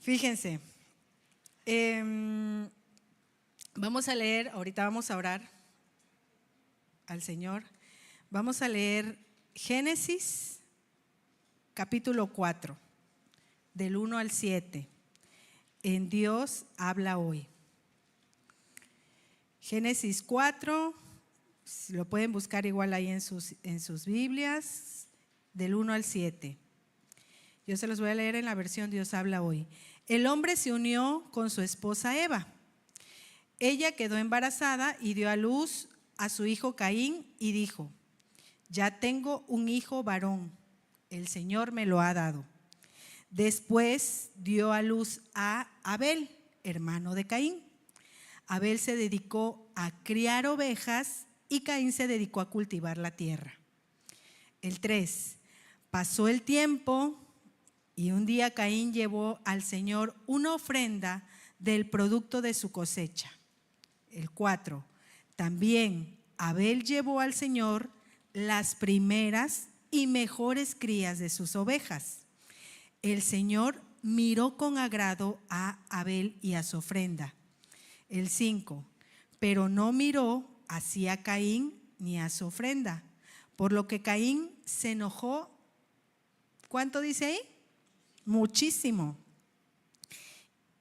Fíjense, vamos a leer, ahorita vamos a orar al Señor. Vamos a leer Génesis capítulo 4, del 1 al 7. En Dios habla hoy. Génesis 4, lo pueden buscar igual ahí en sus Biblias, del 1 al 7. Yo se los voy a leer en la versión Dios habla hoy. El hombre se unió con su esposa Eva. Ella quedó embarazada y dio a luz a su hijo Caín y dijo: ya tengo un hijo varón, el Señor me lo ha dado. Después dio a luz a Abel, hermano de Caín. Abel se dedicó a criar ovejas y Caín se dedicó a cultivar la tierra. El 3. Pasó el tiempo y un día Caín llevó al Señor una ofrenda del producto de su cosecha. El 4. También Abel llevó al Señor las primeras y mejores crías de sus ovejas. El Señor miró con agrado a Abel y a su ofrenda. El 5. Pero no miró así a Caín ni a su ofrenda, por lo que Caín se enojó. ¿Cuánto dice ahí? Muchísimo.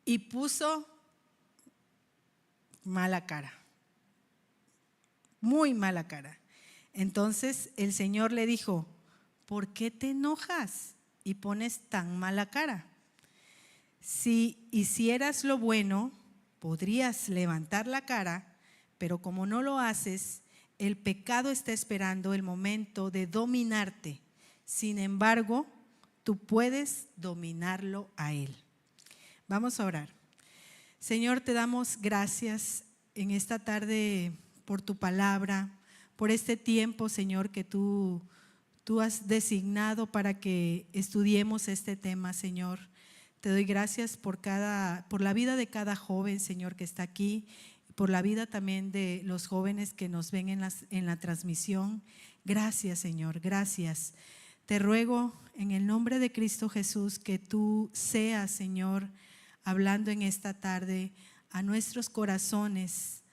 Y puso mala cara, muy mala cara. Entonces el Señor le dijo: ¿por qué te enojas y pones tan mala cara? Si hicieras lo bueno, podrías levantar la cara, pero como no lo haces, el pecado está esperando el momento de dominarte. Sin embargo, tú puedes dominarlo a él. Vamos a orar. Señor, te damos gracias en esta tarde por tu palabra, por este tiempo, Señor, que tú has designado para que estudiemos este tema, Señor. Te doy gracias por la vida de cada joven, Señor, que está aquí, por la vida también de los jóvenes que nos ven en la transmisión. Gracias, Señor, gracias. Te ruego en el nombre de Cristo Jesús que tú seas, Señor, hablando en esta tarde a nuestros corazones,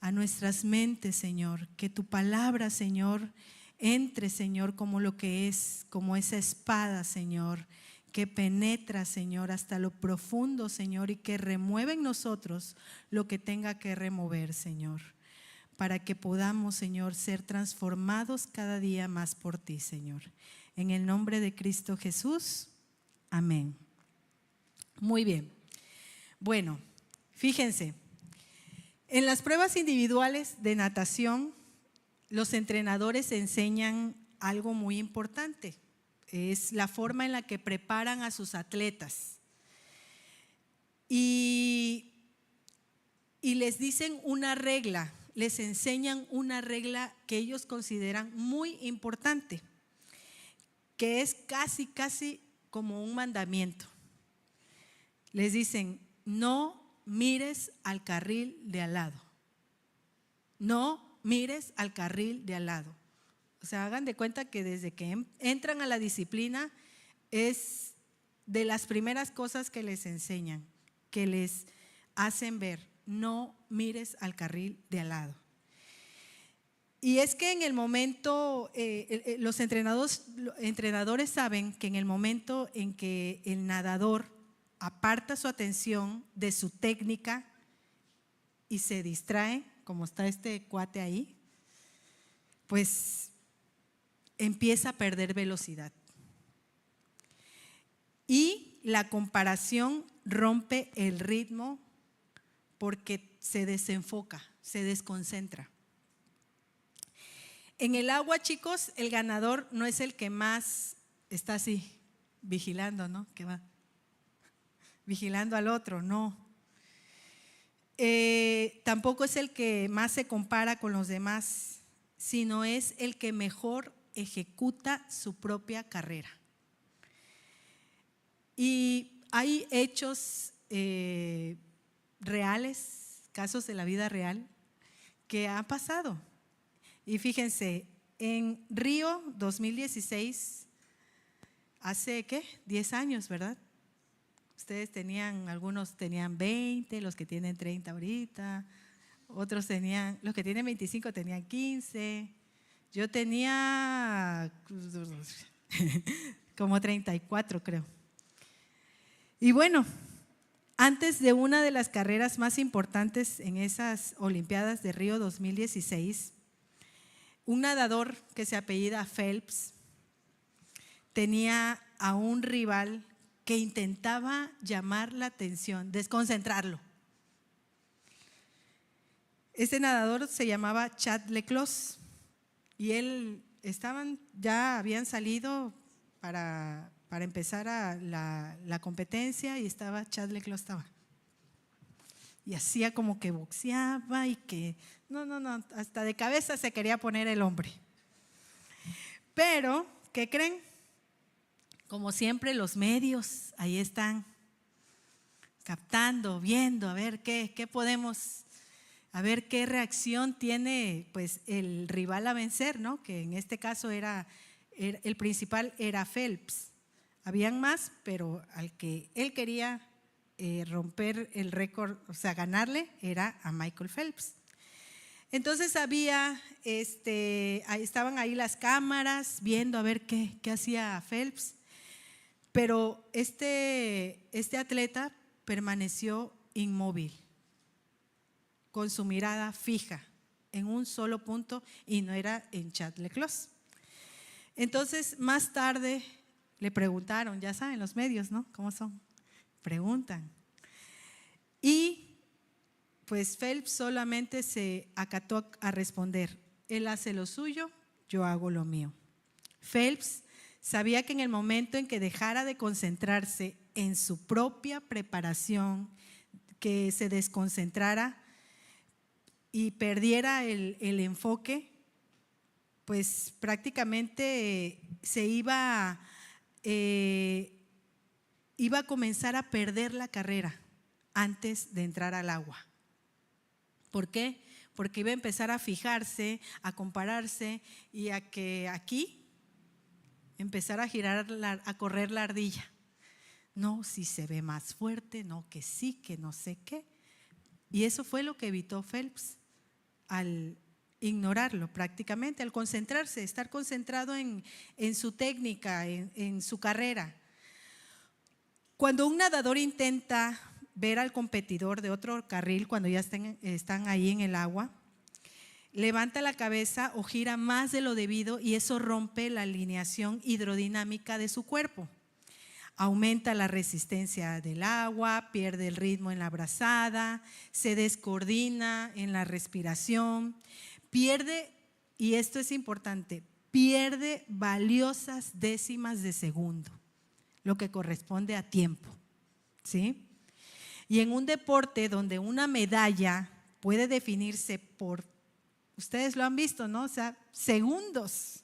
a nuestras mentes, Señor. Que tu palabra, Señor, entre, Señor, como lo que es, como esa espada, Señor, que penetra, Señor, hasta lo profundo, Señor, y que remueve en nosotros lo que tenga que remover, Señor, para que podamos, Señor, ser transformados cada día más por ti, Señor. En el nombre de Cristo Jesús, amén. Muy bien. Bueno, fíjense, en las pruebas individuales de natación, los entrenadores enseñan algo muy importante. Es la forma en la que preparan a sus atletas. Y les dicen una regla, les enseñan una regla que ellos consideran muy importante, que es casi como un mandamiento. Les dicen: no mires al carril de al lado. No mires al carril de al lado. O sea, hagan de cuenta que desde que entran a la disciplina es de las primeras cosas que les enseñan, que les hacen ver: no mires al carril de al lado. Y es que en el momento, los entrenadores saben que en el momento en que el nadador aparta su atención de su técnica y se distrae, como está este cuate ahí, pues empieza a perder velocidad. Y la comparación rompe el ritmo porque se desenfoca, se desconcentra. En el agua, chicos, el ganador no es el que más está así, vigilando, ¿no? Que va vigilando al otro, no. Tampoco es el que más se compara con los demás, sino es el que mejor ejecuta su propia carrera. Y hay hechos reales, casos de la vida real, que han pasado. Y fíjense, en Río 2016, hace ¿qué? 10 años, ¿verdad? Ustedes algunos tenían 20, los que tienen 30 ahorita, otros los que tienen 25 tenían 15. Yo tenía como 34, creo. Y bueno, antes de una de las carreras más importantes en esas Olimpiadas de Río 2016, un nadador que se apellida Phelps tenía a un rival que intentaba llamar la atención, desconcentrarlo. Este nadador se llamaba Chad le Clos y él ya habían salido para empezar la competencia y estaba Chad le Clos y hacía como que boxeaba y que no, hasta de cabeza se quería poner el hombre. Pero, ¿qué creen? Como siempre, los medios ahí están captando, viendo, a ver qué podemos, a ver qué reacción tiene pues el rival a vencer, ¿no? Que en este caso era el principal era Phelps. Habían más, pero al que él quería romper el récord, o sea, ganarle, era a Michael Phelps. Entonces estaban ahí las cámaras viendo a ver qué hacía Phelps. Pero este atleta permaneció inmóvil, con su mirada fija en un solo punto y no era en Chad le Clos. Entonces, más tarde le preguntaron, ya saben los medios, ¿no? ¿Cómo son? Preguntan. Y pues Phelps solamente se acató a responder, él hace lo suyo, yo hago lo mío. Phelps sabía que en el momento en que dejara de concentrarse en su propia preparación, que se desconcentrara y perdiera el enfoque, pues prácticamente se iba a comenzar a perder la carrera antes de entrar al agua. ¿Por qué? Porque iba a empezar a fijarse, a compararse y a que aquí empezar a girar, a correr la ardilla. No, si se ve más fuerte, no, que sí, que no sé qué. Y eso fue lo que evitó Phelps al ignorarlo prácticamente, al concentrarse, estar concentrado en su técnica, en su carrera. Cuando un nadador intenta ver al competidor de otro carril, cuando ya están ahí en el agua, levanta la cabeza o gira más de lo debido y eso rompe la alineación hidrodinámica de su cuerpo. Aumenta la resistencia del agua, pierde el ritmo en la brazada, se descoordina en la respiración, pierde, y esto es importante, pierde valiosas décimas de segundo, lo que corresponde a tiempo, ¿sí? Y en un deporte donde una medalla puede definirse por, ustedes lo han visto, ¿no? O sea, segundos.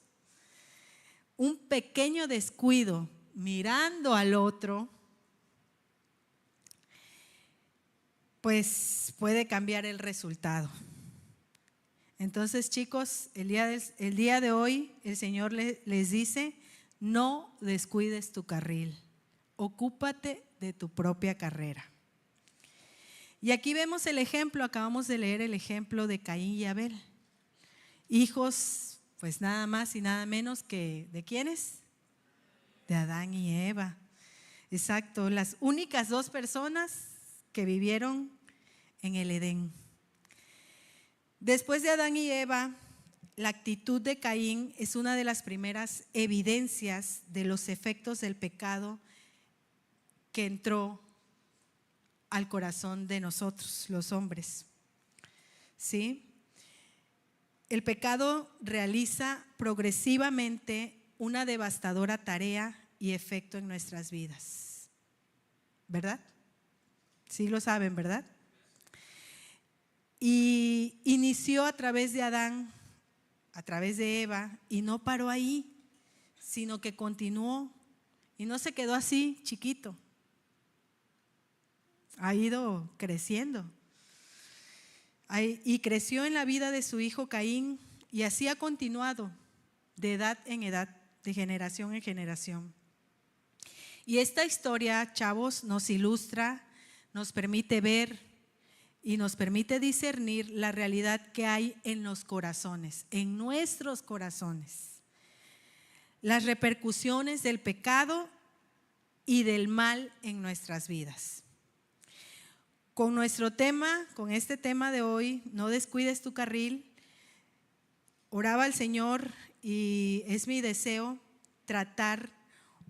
Un pequeño descuido mirando al otro, pues puede cambiar el resultado. Entonces, chicos, el día de hoy el Señor les dice, no descuides tu carril, ocúpate de tu propia carrera. Y aquí vemos el ejemplo, acabamos de leer el ejemplo de Caín y Abel. Hijos, pues nada más y nada menos que, ¿de quiénes? De Adán y Eva. Exacto, las únicas dos personas que vivieron en el Edén. Después de Adán y Eva, la actitud de Caín es una de las primeras evidencias de los efectos del pecado que entró al corazón de nosotros, los hombres. ¿Sí? El pecado realiza progresivamente una devastadora tarea y efecto en nuestras vidas, ¿verdad? Sí lo saben, ¿verdad? Y inició a través de Adán, a través de Eva, y no paró ahí, sino que continuó y no se quedó así chiquito, ha ido creciendo. Y creció en la vida de su hijo Caín y así ha continuado de edad en edad, de generación en generación. Y esta historia, chavos, nos ilustra, nos permite ver y nos permite discernir la realidad que hay en los corazones, en nuestros corazones. Las repercusiones del pecado y del mal en nuestras vidas. Con nuestro tema, con este tema de hoy, no descuides tu carril. Oraba al Señor y es mi deseo tratar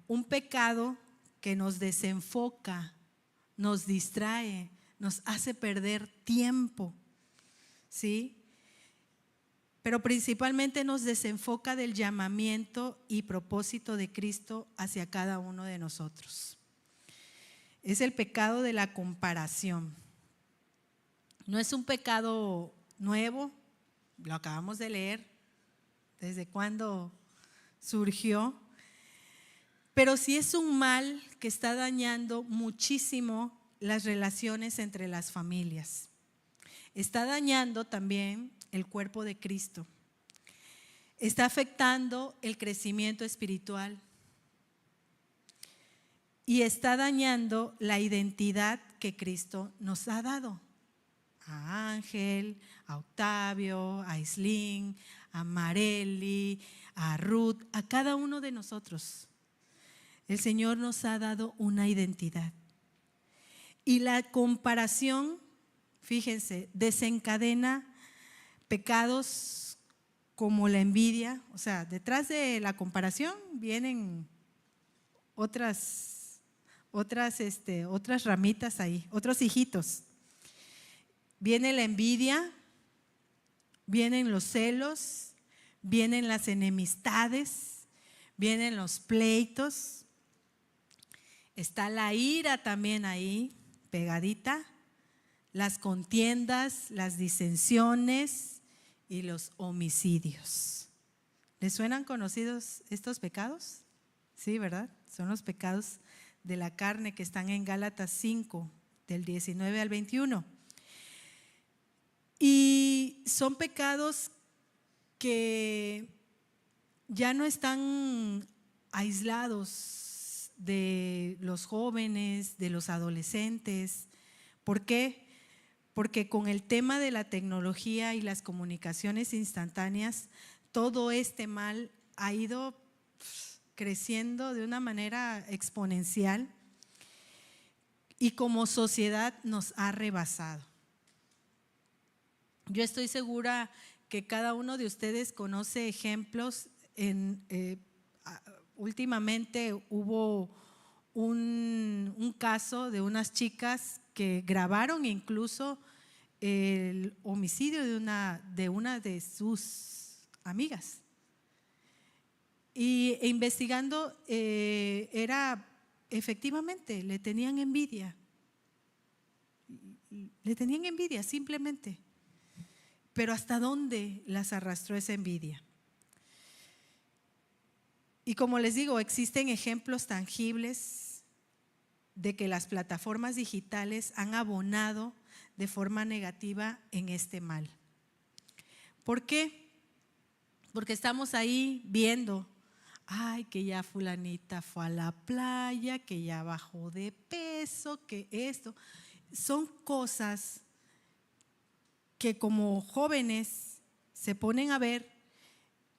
un pecado que nos desenfoca, nos distrae, nos hace perder tiempo, ¿sí? Pero principalmente nos desenfoca del llamamiento y propósito de Cristo hacia cada uno de nosotros. Es el pecado de la comparación. No es un pecado nuevo, lo acabamos de leer, desde cuándo surgió, pero sí es un mal que está dañando muchísimo las relaciones entre las familias. Está dañando también el cuerpo de Cristo. Está afectando el crecimiento espiritual. Y está dañando la identidad que Cristo nos ha dado. A Ángel, a Octavio, a Islín, a Marely, a Ruth, a cada uno de nosotros. El Señor nos ha dado una identidad. Y la comparación, fíjense, desencadena pecados como la envidia. O sea, detrás de la comparación vienen otras ramitas ahí, otros hijitos. Viene la envidia, vienen los celos, vienen las enemistades, vienen los pleitos. Está la ira también ahí, pegadita, las contiendas, las disensiones y los homicidios. ¿Les suenan conocidos estos pecados? Sí, ¿verdad? Son los pecados de la carne que están en Gálatas 5, del 19 al 21. Y son pecados que ya no están aislados de los jóvenes, de los adolescentes. ¿Por qué? Porque con el tema de la tecnología y las comunicaciones instantáneas, todo este mal ha ido creciendo de una manera exponencial y como sociedad nos ha rebasado. Yo estoy segura que cada uno de ustedes conoce ejemplos. Últimamente hubo un caso de unas chicas que grabaron incluso el homicidio de una de sus amigas. Y investigando, efectivamente, le tenían envidia simplemente. Pero ¿hasta dónde las arrastró esa envidia? Y como les digo, existen ejemplos tangibles de que las plataformas digitales han abonado de forma negativa en este mal. ¿Por qué? Porque estamos ahí viendo, ay, que ya fulanita fue a la playa, que ya bajó de peso, que esto. Son cosas que como jóvenes se ponen a ver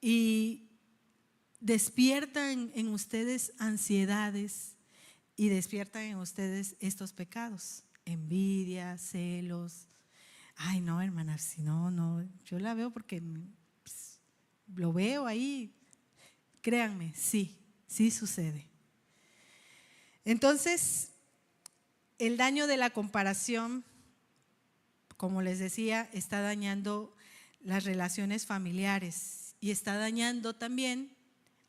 y despiertan en ustedes ansiedades y despiertan en ustedes estos pecados, envidia, celos. Ay, no, hermana, si no, yo la veo porque lo veo ahí. Créanme, sí sucede. Entonces, el daño de la comparación, como les decía, está dañando las relaciones familiares y está dañando también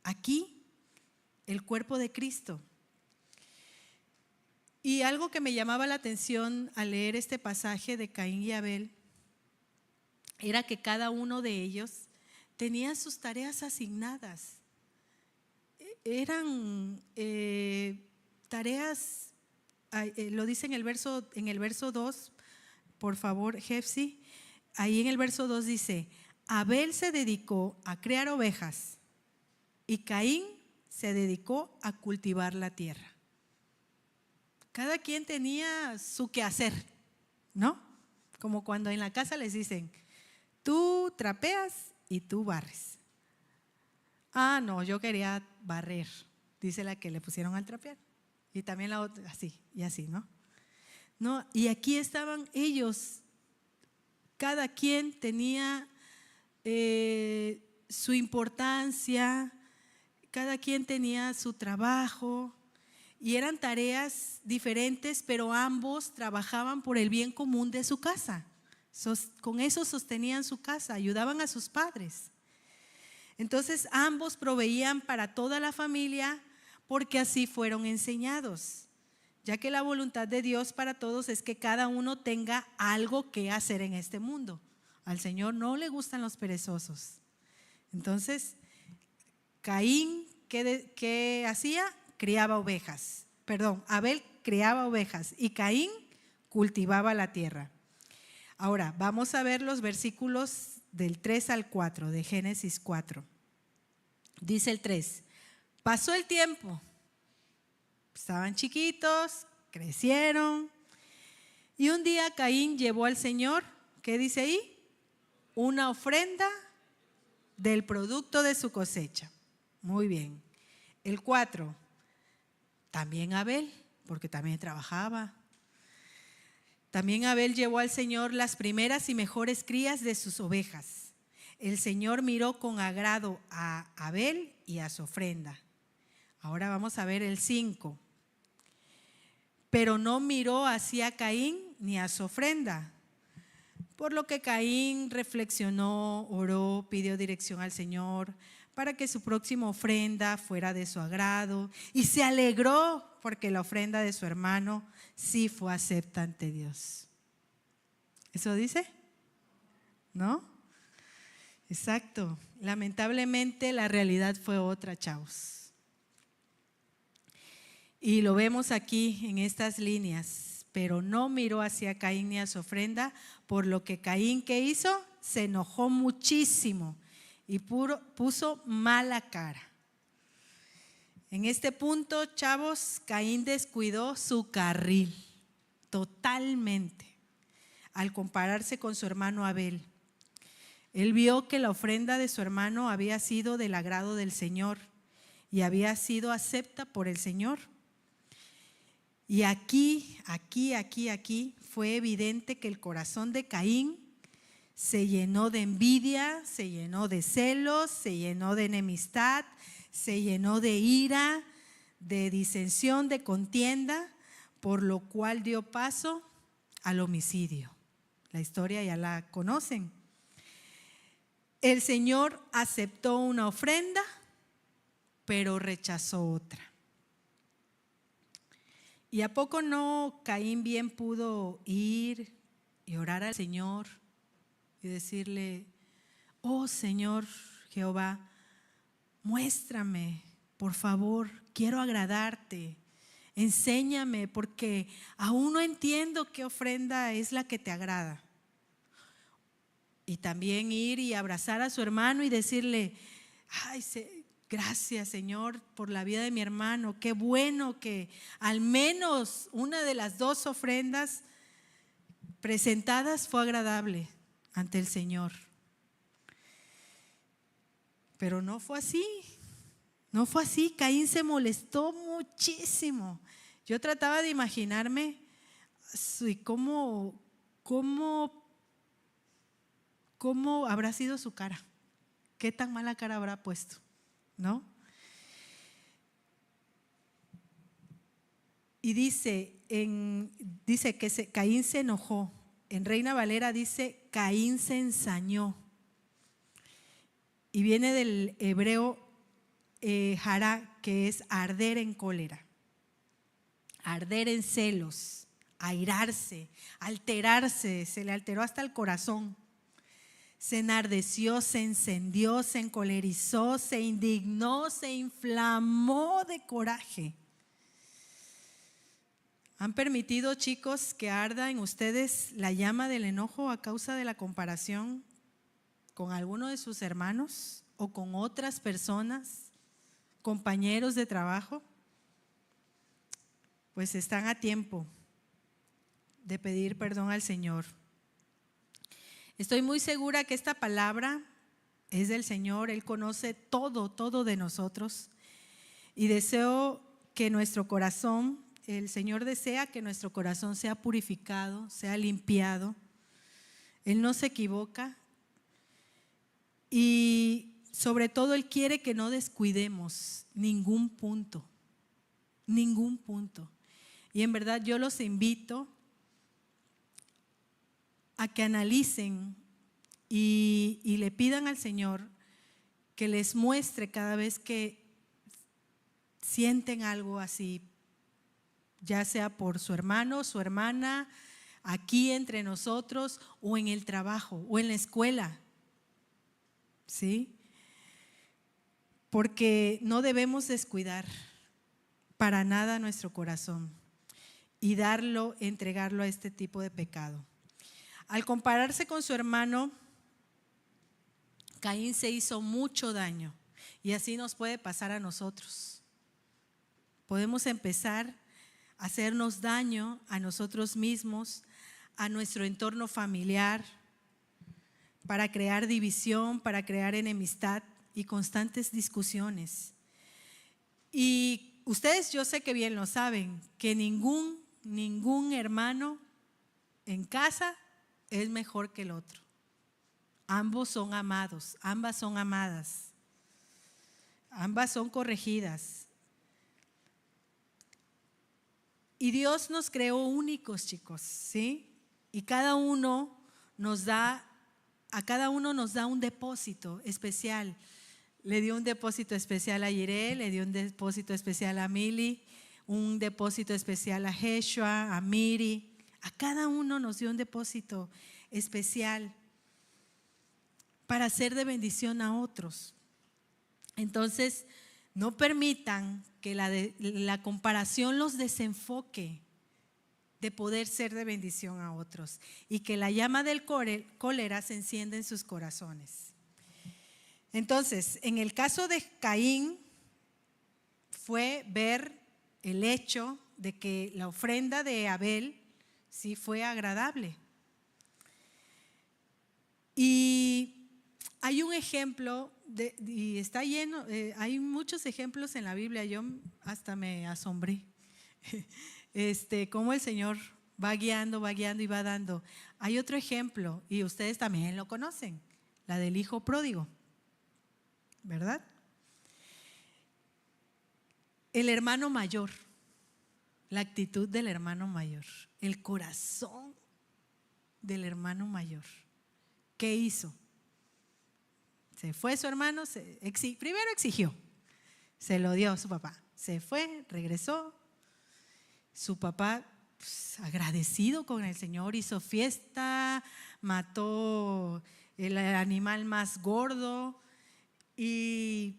aquí el cuerpo de Cristo. Y algo que me llamaba la atención al leer este pasaje de Caín y Abel era que cada uno de ellos tenía sus tareas asignadas. Eran tareas, lo dice en el verso 2, por favor, Jefsi. Ahí en el verso 2 dice: Abel se dedicó a criar ovejas y Caín se dedicó a cultivar la tierra. Cada quien tenía su quehacer, ¿no? Como cuando en la casa les dicen, tú trapeas y tú barres. Ah, no, yo quería barrer, dice la que le pusieron al trapear. Y también la otra, así y así, ¿no? No, y aquí estaban ellos, cada quien tenía su importancia, cada quien tenía su trabajo y eran tareas diferentes, pero ambos trabajaban por el bien común de su casa. Con eso sostenían su casa, ayudaban a sus padres. Entonces ambos proveían para toda la familia porque así fueron enseñados, ya que la voluntad de Dios para todos es que cada uno tenga algo que hacer en este mundo. Al Señor no le gustan los perezosos. Entonces, Caín, ¿qué hacía? Criaba ovejas. Perdón, Abel criaba ovejas y Caín cultivaba la tierra. Ahora, vamos a ver los versículos del 3 al 4 de Génesis 4. Dice el 3, pasó el tiempo, estaban chiquitos, crecieron y un día Caín llevó al Señor, ¿qué dice ahí? Una ofrenda del producto de su cosecha. Muy bien. El 4, también Abel, porque también trabajaba. También Abel llevó al Señor las primeras y mejores crías de sus ovejas. El Señor miró con agrado a Abel y a su ofrenda. Ahora vamos a ver el 5. Pero no miró hacia Caín ni a su ofrenda. Por lo que Caín reflexionó, oró, pidió dirección al Señor para que su próxima ofrenda fuera de su agrado y se alegró porque la ofrenda de su hermano sí fue acepta ante Dios. ¿Eso dice? ¿No? Exacto. Lamentablemente la realidad fue otra, chavos. Y lo vemos aquí en estas líneas. Pero no miró hacia Caín ni a su ofrenda, por lo que Caín, ¿qué hizo? Se enojó muchísimo y puso mala cara. En este punto, chavos, Caín descuidó su carril totalmente al compararse con su hermano Abel. Él vio que la ofrenda de su hermano había sido del agrado del Señor y había sido acepta por el Señor. Y aquí fue evidente que el corazón de Caín se llenó de envidia, se llenó de celos, se llenó de enemistad, se llenó de ira, de disensión, de contienda, por lo cual dio paso al homicidio. La historia ya la conocen. El Señor aceptó una ofrenda, pero rechazó otra. ¿Y a poco no Caín bien pudo ir y orar al Señor y decirle, oh Señor Jehová, muéstrame, por favor, quiero agradarte, enséñame porque aún no entiendo qué ofrenda es la que te agrada? Y también ir y abrazar a su hermano y decirle, ay, gracias Señor por la vida de mi hermano, qué bueno que al menos una de las dos ofrendas presentadas fue agradable ante el Señor. Pero no fue así, no fue así. Caín se molestó muchísimo. Yo trataba de imaginarme cómo habrá sido su cara, qué tan mala cara habrá puesto, ¿no? Y dice que Caín se enojó. En Reina Valera dice Caín se ensañó. Y viene del hebreo hará, que es arder en cólera, arder en celos, airarse, alterarse, se le alteró hasta el corazón. Se enardeció, se encendió, se encolerizó, se indignó, se inflamó de coraje. ¿Han permitido, chicos, que arda en ustedes la llama del enojo a causa de la comparación con alguno de sus hermanos o con otras personas, compañeros de trabajo? pues están a tiempo de pedir perdón al Señor. Estoy muy segura que esta palabra es del Señor. Él conoce todo de nosotros. Y deseo que nuestro corazón, el Señor desea que nuestro corazón sea purificado, sea limpiado. Él no se equivoca. Y sobre todo Él quiere que no descuidemos ningún punto. Y en verdad yo los invito a que analicen y le pidan al Señor que les muestre cada vez que sienten algo así, ya sea por su hermano, su hermana, aquí entre nosotros, o en el trabajo, o en la escuela, ¿sí? Porque no debemos descuidar para nada nuestro corazón y entregarlo a este tipo de pecado. Al compararse con su hermano, Caín se hizo mucho daño, y así nos puede pasar a nosotros. Podemos empezar a hacernos daño a nosotros mismos, a nuestro entorno familiar, para crear división, para crear enemistad y constantes discusiones. Y ustedes, yo sé que bien lo saben, que ningún hermano en casa es mejor que el otro. Ambos son amados, ambas son amadas, ambas son corregidas. Y Dios nos creó únicos, chicos, ¿sí? Y a cada uno nos da un depósito especial. Le dio un depósito especial a Yirel, le dio un depósito especial a Mili, un depósito especial a Jeshua, a Miri. A cada uno nos dio un depósito especial para ser de bendición a otros. Entonces, no permitan que la comparación los desenfoque de poder ser de bendición a otros, y que la llama del cólera se encienda en sus corazones. Entonces, en el caso de Caín, fue ver el hecho de que la ofrenda de Abel sí fue agradable. Y hay un ejemplo, y está lleno, hay muchos ejemplos en la Biblia, yo hasta me asombré, cómo el Señor va guiando y va dando. Hay otro ejemplo, y ustedes también lo conocen, la del hijo pródigo, ¿verdad? El hermano mayor, la actitud del hermano mayor, el corazón del hermano mayor. ¿Qué hizo? Se fue su hermano, primero exigió, se lo dio a su papá, se fue, regresó. Su papá, pues, agradecido con el Señor, hizo fiesta, mató el animal más gordo y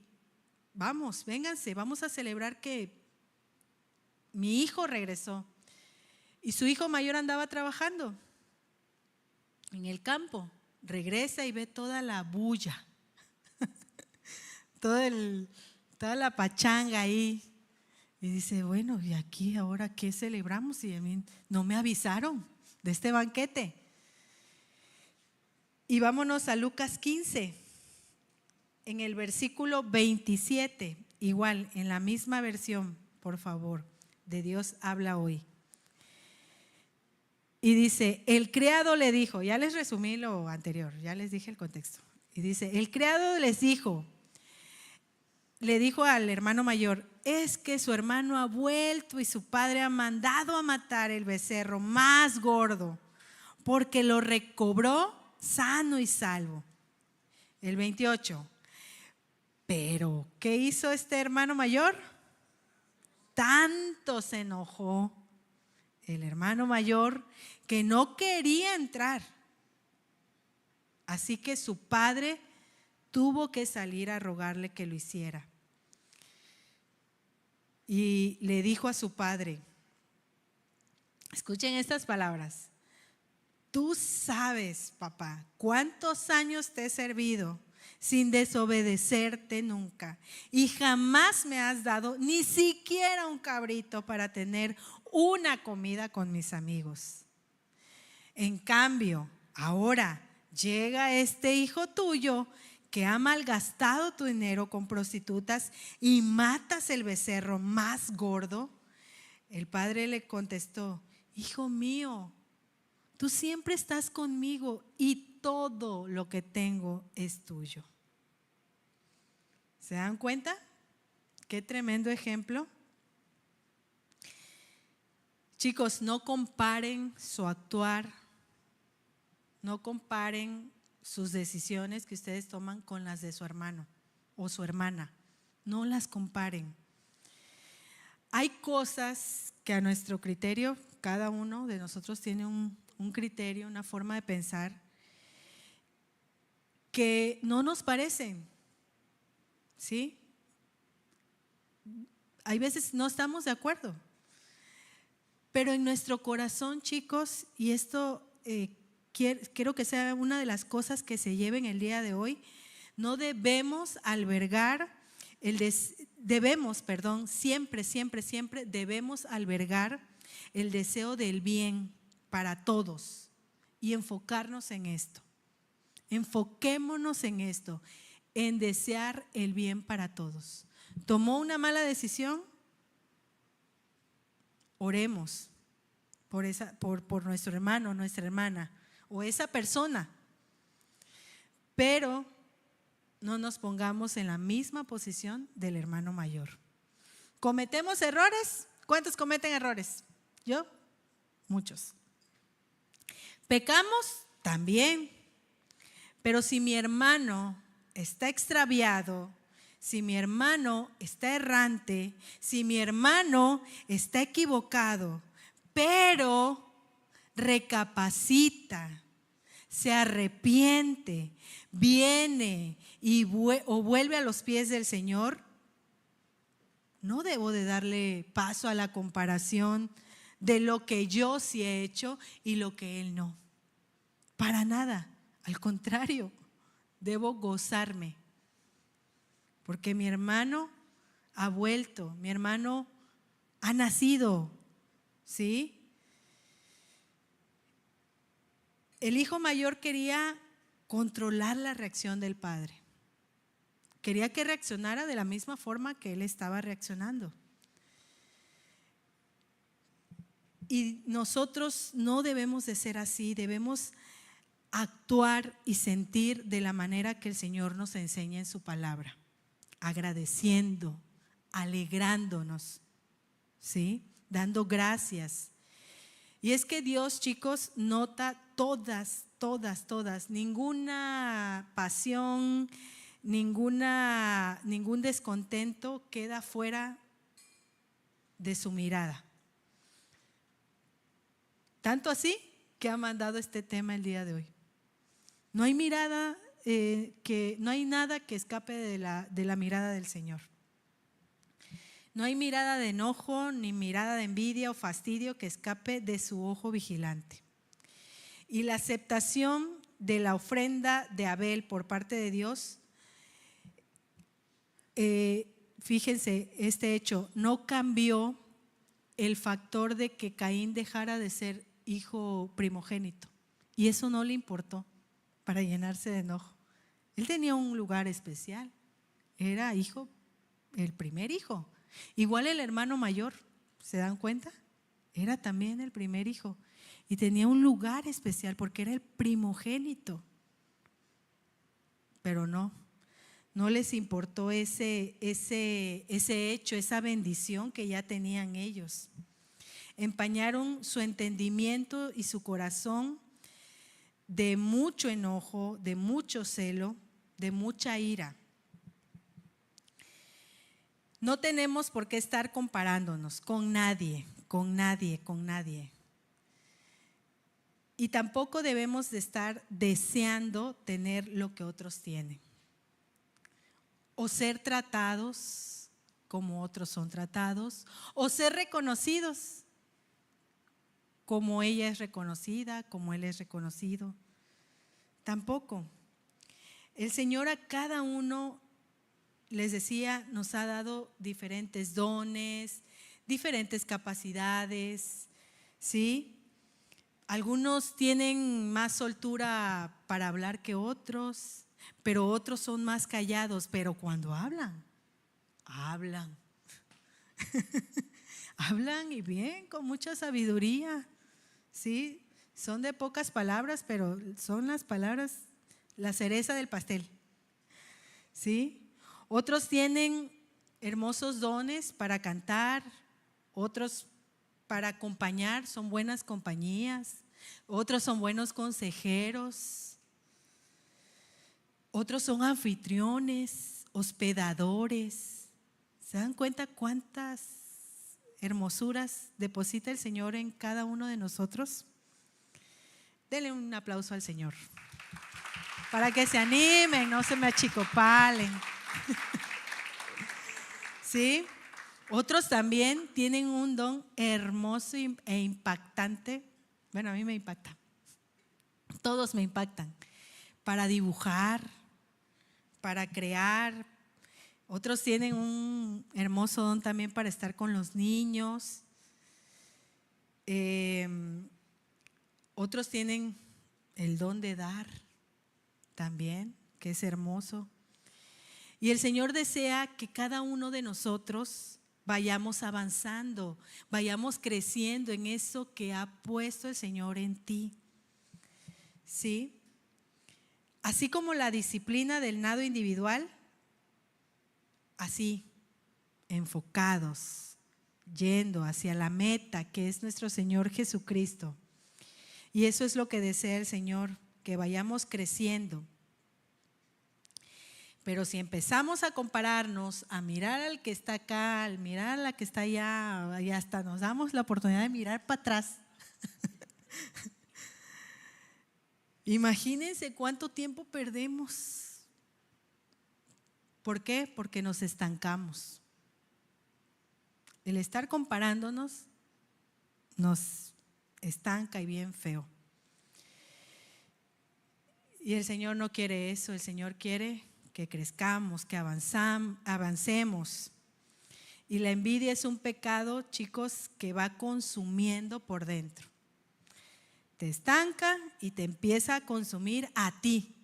vénganse, vamos a celebrar que mi hijo regresó. Y su hijo mayor andaba trabajando en el campo, regresa y ve toda la bulla, toda la pachanga ahí. Y dice, bueno, ¿y aquí ahora qué celebramos? Y a mí no me avisaron de este banquete. Y vámonos a Lucas 15, en el versículo 27, igual, en la misma versión, por favor, de Dios habla hoy. Y dice, el criado le dijo, ya les resumí lo anterior, ya les dije el contexto. Y dice, el criado le dijo al hermano mayor, es que su hermano ha vuelto y su padre ha mandado a matar el becerro más gordo, porque lo recobró sano y salvo. El 28, pero ¿qué hizo este hermano mayor? Tanto se enojó el hermano mayor que no quería entrar. Así que su padre tuvo que salir a rogarle que lo hiciera. Y le dijo a su padre, escuchen estas palabras, tú sabes, papá, cuántos años te he servido sin desobedecerte nunca, y jamás me has dado ni siquiera un cabrito para tener una comida con mis amigos. En cambio, ahora llega este hijo tuyo que ha malgastado tu dinero con prostitutas y matas el becerro más gordo. El padre le contestó: hijo mío, tú siempre estás conmigo y todo lo que tengo es tuyo. ¿Se dan cuenta? Qué tremendo ejemplo. Chicos, no comparen su actuar, no comparen sus decisiones que ustedes toman con las de su hermano o su hermana. No las comparen. Hay cosas que a nuestro criterio, cada uno de nosotros tiene un criterio, una forma de pensar que no nos parecen, ¿sí? Hay veces no estamos de acuerdo, pero en nuestro corazón, chicos, y esto quiero que sea una de las cosas que se lleven el día de hoy, no debemos albergar siempre debemos albergar el deseo del bien para todos y enfocarnos en esto. Enfoquémonos en esto, en desear el bien para todos. ¿Tomó una mala decisión? Oremos por nuestro hermano, nuestra hermana o esa persona, pero no nos pongamos en la misma posición del hermano mayor. ¿Cometemos errores? ¿Cuántos cometen errores? ¿Yo? Muchos. ¿Pecamos? También. Pero si mi hermano está extraviado, si mi hermano está errante, si mi hermano está equivocado, pero recapacita, se arrepiente, viene o vuelve a los pies del Señor, no debo de darle paso a la comparación de lo que yo sí he hecho y lo que él no. Para nada, al contrario, debo gozarme. Porque mi hermano ha vuelto, mi hermano ha nacido, ¿sí? El hijo mayor quería controlar la reacción del padre. Quería que reaccionara de la misma forma que él estaba reaccionando. Y nosotros no debemos de ser así, debemos actuar y sentir de la manera que el Señor nos enseña en su palabra. Agradeciendo, alegrándonos, ¿sí? Dando gracias. Y es que Dios, chicos, nota todas, ninguna pasión, ningún descontento queda fuera de su mirada. Tanto así que ha mandado este tema el día de hoy. No hay mirada no hay nada que escape de la mirada del Señor. No hay mirada de enojo, ni mirada de envidia o fastidio que escape de su ojo vigilante. Y la aceptación de la ofrenda de Abel por parte de Dios, fíjense, este hecho no cambió el factor de que Caín dejara de ser hijo primogénito. Y eso no le importó para llenarse de enojo. Él tenía un lugar especial, era hijo, el primer hijo. Igual el hermano mayor, ¿se dan cuenta? Era también el primer hijo y tenía un lugar especial porque era el primogénito. Pero no les importó ese hecho, esa bendición que ya tenían ellos. Empañaron su entendimiento y su corazón de mucho enojo, de mucho celo, de mucha ira. No tenemos por qué estar comparándonos con nadie. Y tampoco debemos de estar deseando tener lo que otros tienen. O ser tratados como otros son tratados, o ser reconocidos como ella es reconocida, como él es reconocido. Tampoco. El Señor a cada uno, les decía, nos ha dado diferentes dones, diferentes capacidades, ¿sí? Algunos tienen más soltura para hablar que otros, pero otros son más callados, pero cuando hablan, hablan. Hablan y bien, con mucha sabiduría, ¿sí? Son de pocas palabras, pero son las palabras, la cereza del pastel, ¿sí? Otros tienen hermosos dones para cantar, otros para acompañar, son buenas compañías, otros son buenos consejeros, otros son anfitriones, hospedadores. ¿Se dan cuenta cuántas hermosuras deposita el Señor en cada uno de nosotros? Denle un aplauso al Señor para que se animen, no se me achicopalen. ¿Sí? Otros también tienen un don hermoso e impactante. Bueno, a mí me impacta. Todos me impactan. Para dibujar, para crear. Otros tienen un hermoso don también para estar con los niños. Otros tienen el don de dar también, que es hermoso. Y el Señor desea que cada uno de nosotros vayamos avanzando, vayamos creciendo en eso que ha puesto el Señor en ti. ¿Sí? Así como la disciplina del nado individual, así, enfocados, yendo hacia la meta que es nuestro Señor Jesucristo. Y eso es lo que desea el Señor, que vayamos creciendo. Pero si empezamos a compararnos, a mirar al que está acá, al mirar a la que está allá, y hasta nos damos la oportunidad de mirar para atrás. Imagínense cuánto tiempo perdemos. ¿Por qué? Porque nos estancamos. El estar comparándonos nos estanca y bien feo. Y el Señor no quiere eso, el Señor quiere que crezcamos, que avancemos. Y la envidia es un pecado, chicos, que va consumiendo por dentro. Te estanca y te empieza a consumir a ti.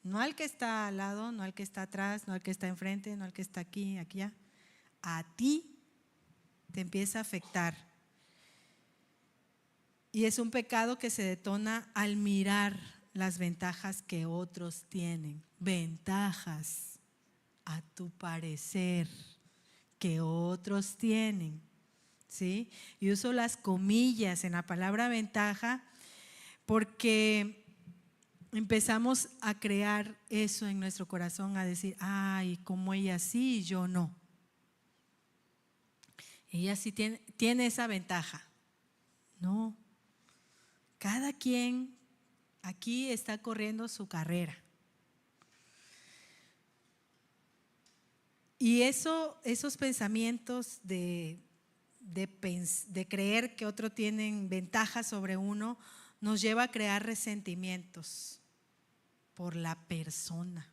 No al que está al lado, no al que está atrás, no al que está enfrente, no al que está aquí, aquí, allá. A ti te empieza a afectar. Y es un pecado que se detona al mirar las ventajas que otros tienen. Ventajas, a tu parecer, que otros tienen. ¿Sí? Y uso las comillas en la palabra ventaja porque empezamos a crear eso en nuestro corazón, a decir, ay, como ella sí y yo no. Ella sí tiene esa ventaja. No. Cada quien aquí está corriendo su carrera. Y esos pensamientos de creer que otros tienen ventaja sobre uno, nos lleva a crear resentimientos por la persona.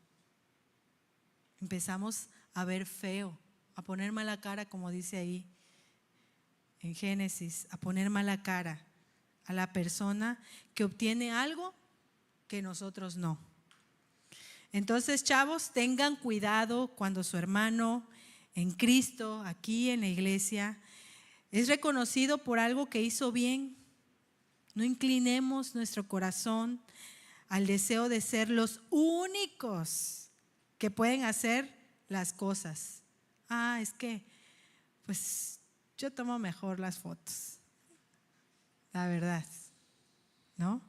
Empezamos a ver feo, a poner mala cara, como dice ahí en Génesis, a poner mala cara a la persona que obtiene algo que nosotros no. Entonces, chavos, tengan cuidado cuando su hermano en Cristo, aquí en la iglesia, es reconocido por algo que hizo bien. No inclinemos nuestro corazón al deseo de ser los únicos que pueden hacer las cosas. Es que, pues, yo tomo mejor las fotos, la verdad, ¿no?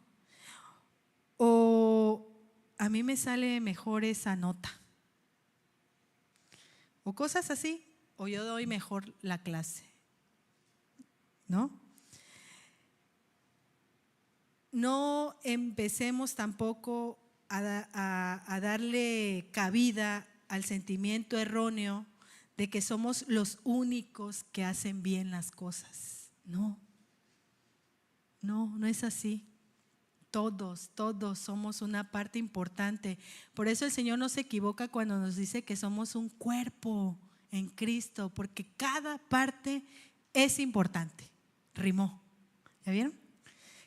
O a mí me sale mejor esa nota. O cosas así, o yo doy mejor la clase, ¿no? No empecemos tampoco a darle cabida al sentimiento erróneo de que somos los únicos que hacen bien las cosas. No es así. Todos somos una parte importante. Por eso el Señor no se equivoca cuando nos dice que somos un cuerpo en Cristo, porque cada parte es importante. Rimó. ¿Ya vieron?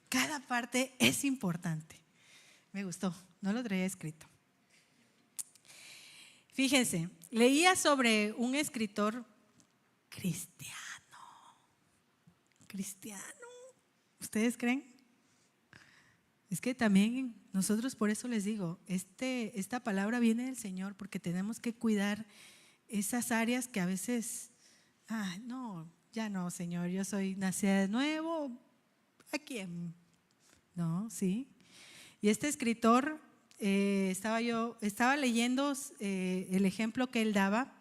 Cada parte es importante. Me gustó, no lo traía escrito. Fíjense, leía sobre un escritor cristiano. ¿Ustedes creen? Es que también nosotros, por eso les digo, esta palabra viene del Señor, porque tenemos que cuidar esas áreas que a veces, no, ya no, Señor, yo soy nacida de nuevo, ¿a quién? No, sí. Y este escritor, estaba leyendo el ejemplo que él daba.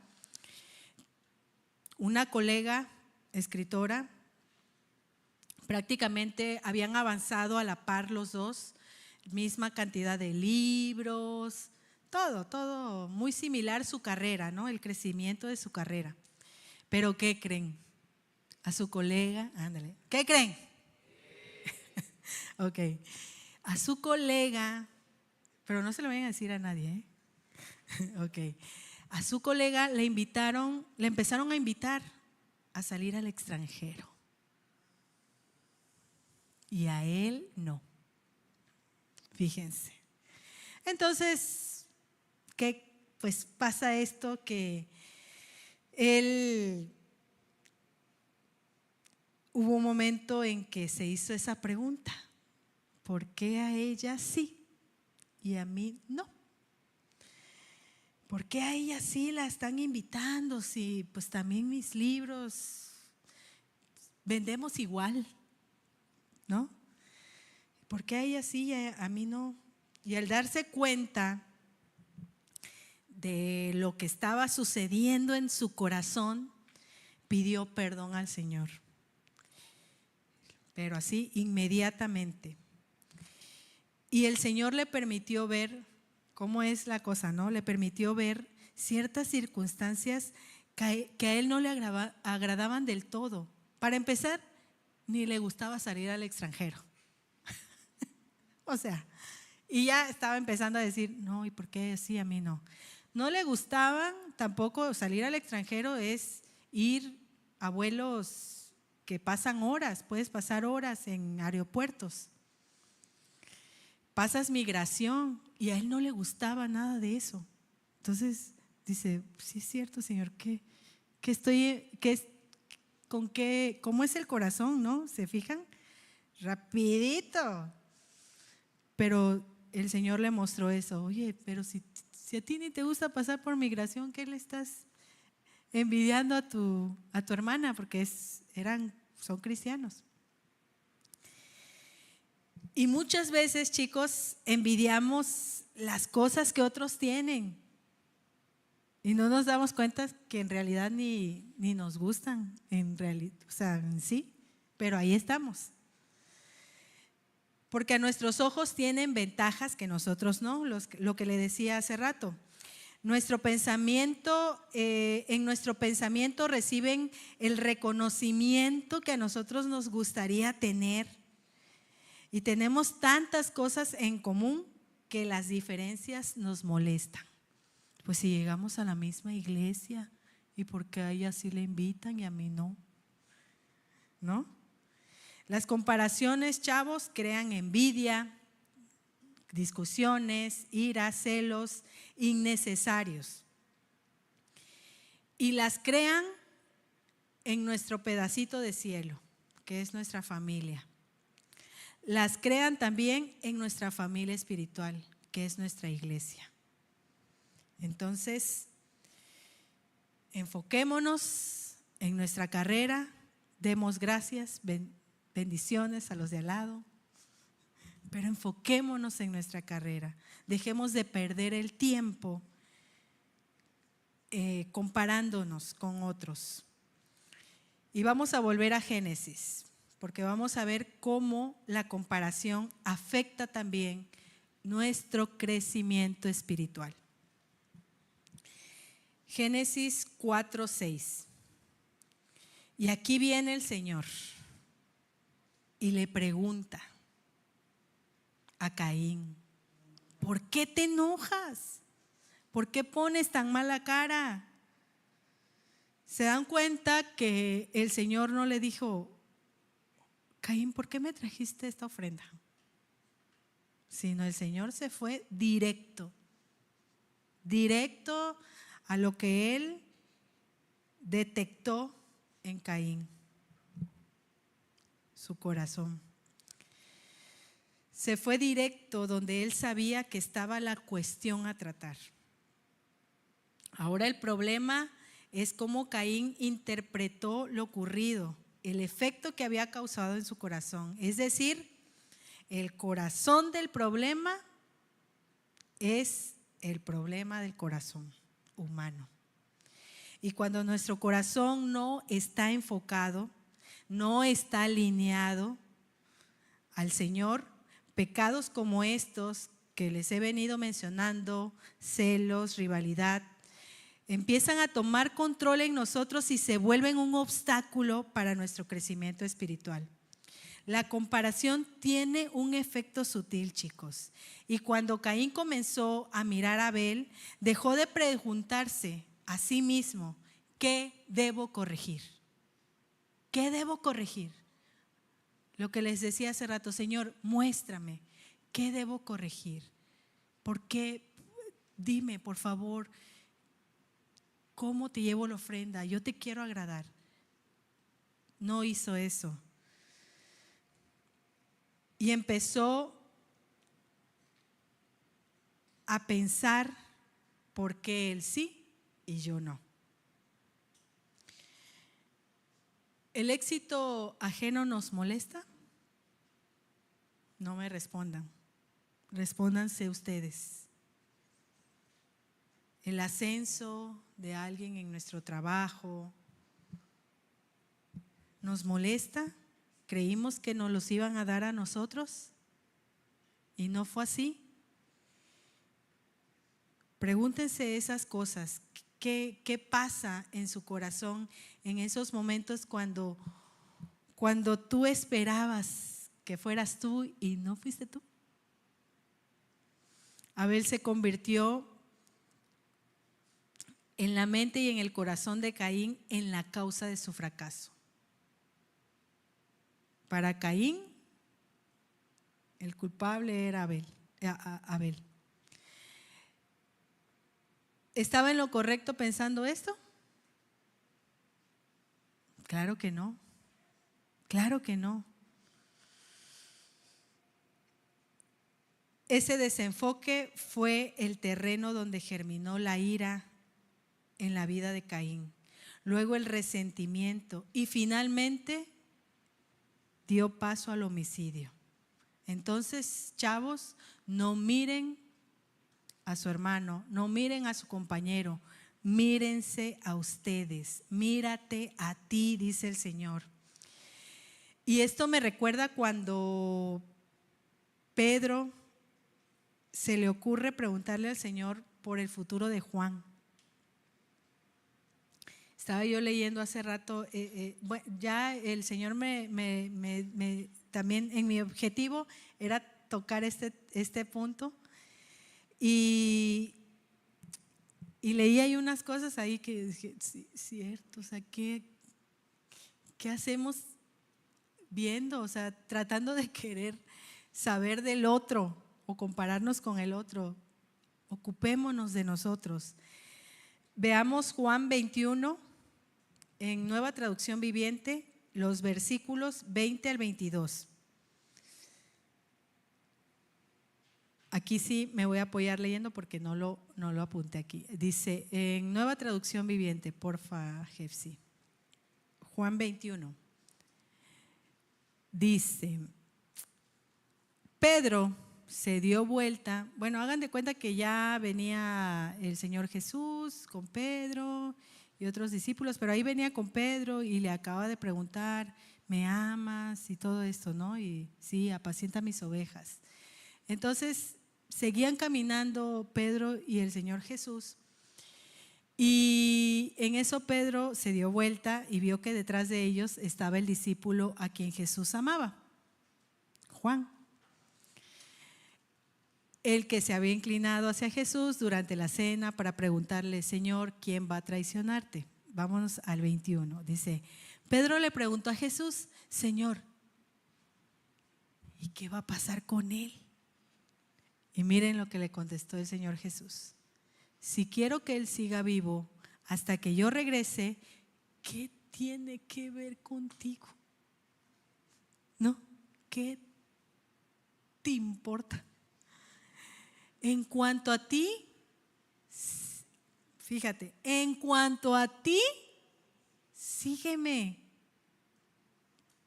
Una colega escritora, prácticamente habían avanzado a la par los dos, misma cantidad de libros, todo muy similar su carrera, ¿no? El crecimiento de su carrera. Pero ¿qué creen? A su colega, ándale, ¿qué creen? Ok, a su colega, pero no se lo vayan a decir a nadie, ¿eh? Ok, a su colega le empezaron a invitar a salir al extranjero. Y a él no. Fíjense. Entonces, ¿qué? Pues pasa esto que él hubo un momento en que se hizo esa pregunta: ¿por qué a ella sí y a mí no? ¿Por qué a ella sí la están invitando si pues también mis libros vendemos igual, ¿no? ¿Por qué a ella sí y a mí no? Y al darse cuenta de lo que estaba sucediendo en su corazón, pidió perdón al Señor. Pero así, inmediatamente. Y el Señor le permitió ver cómo es la cosa, ¿no? Le permitió ver ciertas circunstancias que a él no le agradaban del todo. Para empezar, ni le gustaba salir al extranjero. O sea, y ya estaba empezando a decir, no, ¿y por qué sí, a mí no? No le gustaban tampoco salir al extranjero, es ir a vuelos que pasan horas, puedes pasar horas en aeropuertos. Pasas migración y a él no le gustaba nada de eso. Entonces dice, sí es cierto, Señor, ¿cómo es el corazón, no? ¿Se fijan? Rapidito. Pero el Señor le mostró eso. Oye, pero si a ti ni te gusta pasar por migración, ¿qué le estás envidiando a tu hermana? Porque son cristianos. Y muchas veces, chicos, envidiamos las cosas que otros tienen y no nos damos cuenta que en realidad ni nos gustan, en sí, pero ahí estamos. Porque a nuestros ojos tienen ventajas que nosotros no, lo que le decía hace rato. En nuestro pensamiento reciben el reconocimiento que a nosotros nos gustaría tener. Y tenemos tantas cosas en común que las diferencias nos molestan. Pues si llegamos a la misma iglesia, ¿y por qué a ella sí le invitan y a mí no? ¿No? Las comparaciones, chavos, crean envidia, discusiones, ira, celos innecesarios. Y las crean en nuestro pedacito de cielo, que es nuestra familia. Las crean también en nuestra familia espiritual, que es nuestra iglesia. Entonces, enfoquémonos en nuestra carrera, demos gracias, bendiciones a los de al lado, pero enfoquémonos en nuestra carrera. Dejemos de perder el tiempo comparándonos con otros. Y vamos a volver a Génesis, porque vamos a ver cómo la comparación afecta también nuestro crecimiento espiritual. Génesis 4:6. Y aquí viene el Señor y le pregunta a Caín: ¿por qué te enojas? ¿Por qué pones tan mala cara? se dan cuenta que el Señor no le dijo: Caín, ¿por qué me trajiste esta ofrenda? Sino el Señor se fue directo a lo que él detectó en Caín, su corazón. Se fue directo donde él sabía que estaba la cuestión a tratar. Ahora el problema es cómo Caín interpretó lo ocurrido, el efecto que había causado en su corazón. Es decir, el corazón del problema es el problema del corazón humano. Y cuando nuestro corazón no está enfocado, no está alineado al Señor, pecados como estos que les he venido mencionando, celos, rivalidad, empiezan a tomar control en nosotros y se vuelven un obstáculo para nuestro crecimiento espiritual. La comparación tiene un efecto sutil, chicos. Y cuando Caín comenzó a mirar a Abel, dejó de preguntarse a sí mismo: ¿qué debo corregir? ¿Qué debo corregir? Lo que les decía hace rato: Señor, muéstrame, ¿qué debo corregir? ¿Por qué? Dime, por favor, ¿cómo te llevo la ofrenda? Yo te quiero agradar. No hizo eso. Y empezó a pensar por qué él sí y yo no. ¿El éxito ajeno nos molesta? No me respondan. Respóndanse ustedes. El ascenso de alguien en nuestro trabajo ¿nos molesta? ¿Creímos que nos los iban a dar a nosotros? ¿Y no fue así? Pregúntense esas cosas. ¿Qué pasa en su corazón en esos momentos cuando tú esperabas que fueras tú y no fuiste tú? Abel se convirtió en la mente y en el corazón de Caín en la causa de su fracaso. Para Caín, el culpable era Abel. ¿Estaba en lo correcto pensando esto? Claro que no. Claro que no. Ese desenfoque fue el terreno donde germinó la ira en la vida de Caín. Luego el resentimiento y finalmente dio paso al homicidio. Entonces, chavos, no miren a su hermano, no miren a su compañero, mírense a ustedes, mírate a ti, dice el Señor. Y esto me recuerda cuando Pedro se le ocurre preguntarle al Señor por el futuro de Juan. Estaba yo leyendo hace rato, ya el Señor también en mi objetivo era tocar este punto y leí ahí unas cosas ahí que dije, sí, cierto, o sea, ¿qué hacemos viendo? O sea, tratando de querer saber del otro o compararnos con el otro. Ocupémonos de nosotros. Veamos Juan 21 en Nueva Traducción Viviente, los versículos 20 al 22. Aquí sí me voy a apoyar leyendo porque no lo apunté aquí. Dice en Nueva Traducción Viviente, porfa, Jefsi. Juan 21. Dice: Pedro se dio vuelta. Bueno, hagan de cuenta que ya venía el Señor Jesús con Pedro y otros discípulos, pero ahí venía con Pedro y le acaba de preguntar: ¿me amas? Y todo esto, ¿no? Y sí, apacienta mis ovejas. Entonces seguían caminando Pedro y el Señor Jesús, y en eso Pedro se dio vuelta y vio que detrás de ellos estaba el discípulo a quien Jesús amaba, Juan, el que se había inclinado hacia Jesús durante la cena para preguntarle: Señor, ¿quién va a traicionarte? vámonos al 21. Dice, Pedro le preguntó a Jesús, Señor, ¿y qué va a pasar con él? Y miren lo que le contestó el Señor Jesús. Si quiero que él siga vivo hasta que yo regrese, ¿qué tiene que ver contigo? ¿No? ¿Qué te importa? En cuanto a ti, fíjate, en cuanto a ti, sígueme.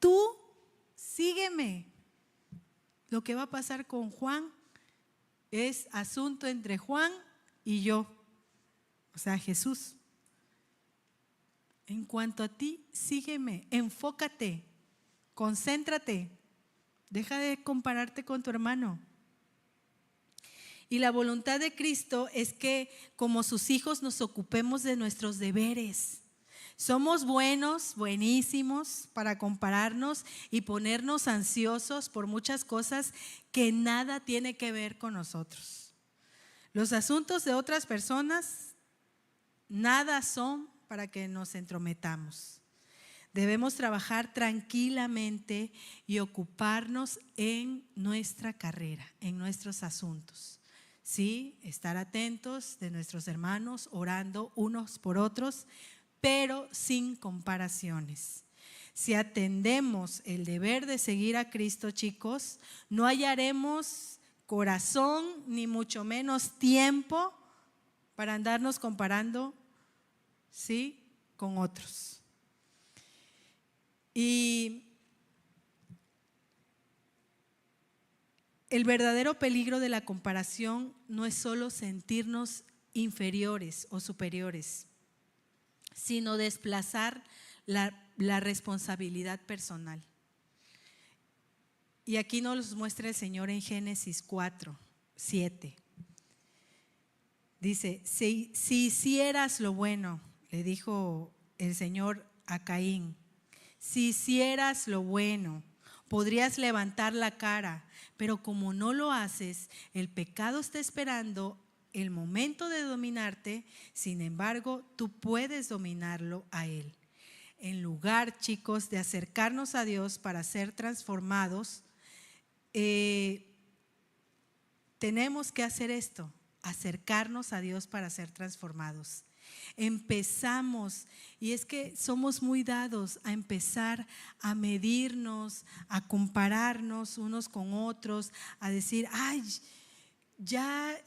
Tú sígueme. Lo que va a pasar con Juan es asunto entre Juan y yo, o sea, Jesús. En cuanto a ti, sígueme, enfócate, concéntrate, deja de compararte con tu hermano. Y la voluntad de Cristo es que como sus hijos nos ocupemos de nuestros deberes. Somos buenos, buenísimos para compararnos y ponernos ansiosos por muchas cosas que nada tiene que ver con nosotros. Los asuntos de otras personas nada son para que nos entrometamos. Debemos trabajar tranquilamente y ocuparnos en nuestra carrera, en nuestros asuntos. Sí, estar atentos de nuestros hermanos, orando unos por otros, pero sin comparaciones. Si atendemos el deber de seguir a Cristo, chicos, no hallaremos corazón ni mucho menos tiempo para andarnos comparando, ¿sí?, con otros. Y el verdadero peligro de la comparación no es solo sentirnos inferiores o superiores, sino desplazar la responsabilidad personal. Y aquí nos muestra el Señor en Génesis 4:7. Dice, si hicieras lo bueno, le dijo el Señor a Caín, si hicieras lo bueno, podrías levantar la cara, pero como no lo haces, el pecado está esperando el momento de dominarte. Sin embargo, tú puedes dominarlo a él. En lugar, chicos, de acercarnos a Dios para ser transformados, tenemos que hacer esto, acercarnos a Dios para ser transformados. Empezamos, y es que somos muy dados a empezar a medirnos, a compararnos unos con otros, a decir, ay, ya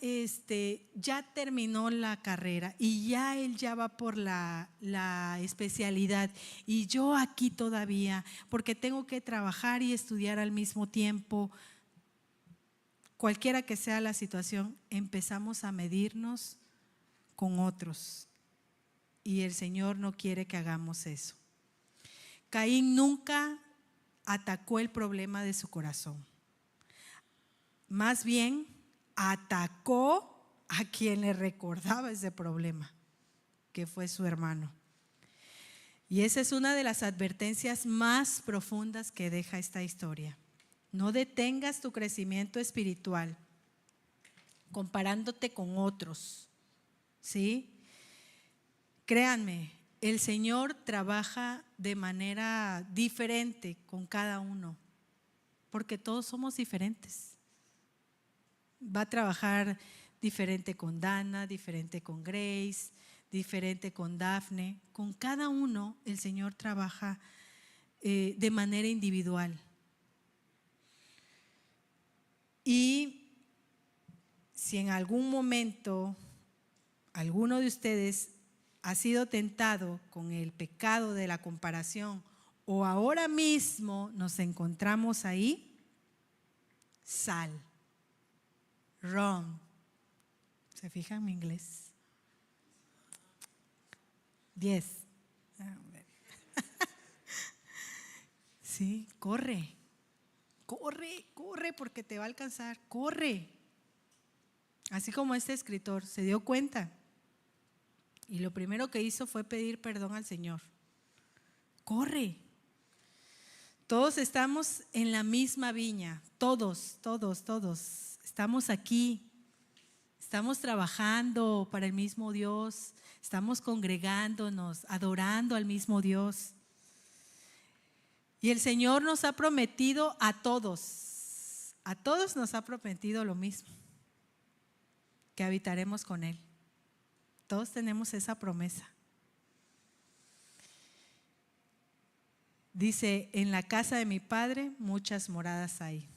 terminó la carrera y ya él ya va por la especialidad y yo aquí todavía, porque tengo que trabajar y estudiar al mismo tiempo. Cualquiera que sea la situación, empezamos a medirnos con otros y el Señor no quiere que hagamos eso. Caín nunca atacó el problema de su corazón, más bien atacó a quien le recordaba ese problema, que fue su hermano. Y esa es una de las advertencias más profundas que deja esta historia. No detengas tu crecimiento espiritual comparándote con otros, ¿sí? Créanme, el Señor trabaja de manera diferente con cada uno, porque todos somos diferentes. Va a trabajar diferente con Dana, diferente con Grace, diferente con Dafne. Con cada uno el Señor trabaja de manera individual. Y si en algún momento alguno de ustedes ha sido tentado con el pecado de la comparación o ahora mismo nos encontramos ahí, sal. Run. ¿Se fijan en mi inglés? 10. Sí, corre. Corre porque te va a alcanzar. Corre. Así como este escritor se dio cuenta y lo primero que hizo fue pedir perdón al Señor. Corre. Todos estamos en la misma viña. Todos. Estamos aquí. estamos trabajando para el mismo Dios, estamos congregándonos, adorando al mismo Dios. Y el Señor nos ha prometido a todos nos ha prometido lo mismo, que habitaremos con Él. Todos tenemos esa promesa. Dice, en la casa de mi Padre muchas moradas hay.